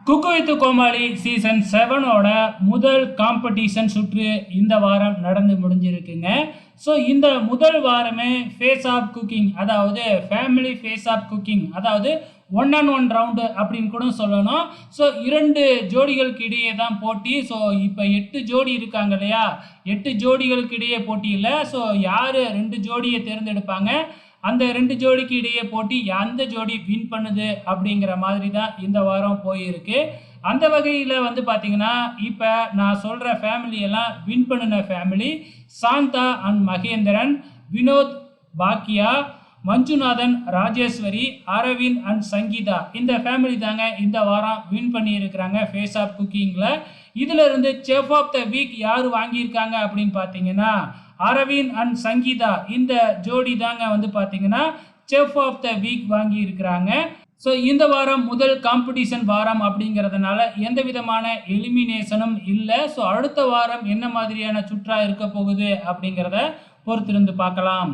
Cook with Comali season 7ஓட முதல் competition சுற்று இந்த வாரம் நடந்து முடிஞ்சிருக்குங்க. ஸோ இந்த முதல் வாரமே ஃபேஸ் ஆஃப் குக்கிங், அதாவது ஃபேமிலி ஃபேஸ் ஆஃப் குக்கிங், அதாவது 1-on-1 ரவுண்டு அப்படின்னு கூட சொல்லணும். ஸோ 2 ஜோடிகளுக்கு இடையே தான் போட்டி. ஸோ இப்போ 8 ஜோடி இருக்காங்க இல்லையா, 8 ஜோடிகளுக்கு இடையே போட்டி இல்லை. ஸோ யார் 2 ஜோடியை தேர்ந்தெடுப்பாங்க, அந்த 2 ஜோடிக்கு இடையே போட்டி அந்த ஜோடி வின் பண்ணுது அப்படிங்கிற மாதிரி தான் இந்த வாரம் போயிருக்கு. அந்த வகையில் வந்து பார்த்தீங்கன்னா, இப்போ நான் சொல்கிற ஃபேமிலியெல்லாம் வின் பண்ணின ஃபேமிலி சாந்தா அண்ட் மகேந்திரன், வினோத் பாக்கியா, மஞ்சுநாதன் ராஜேஸ்வரி, அரவிந்த் அண்ட் சங்கீதா. இந்த ஃபேமிலி தாங்க இந்த வாரம் வின் பண்ணியிருக்கிறாங்க ஃபேஸ் ஆஃப் குக்கிங்கில். இதில் இருந்து செஃப் ஆஃப் த வீக் யார் வாங்கியிருக்காங்க அப்படின்னு பார்த்தீங்கன்னா, அரவிந்த் அண்ட் சங்கீதா இந்த ஜோடி தாங்க வந்து பார்த்தீங்கன்னா செஃப் ஆஃப் த வீக் வாங்கி இருக்கிறாங்க. ஸோ இந்த வாரம் முதல் காம்படிஷன் வாரம் அப்படிங்கிறதுனால எந்த விதமான எலிமினேஷனும் இல்லை. ஸோ அடுத்த வாரம் என்ன மாதிரியான சுற்றா இருக்க போகுது அப்படிங்கிறத பொறுத்திருந்து பார்க்கலாம்.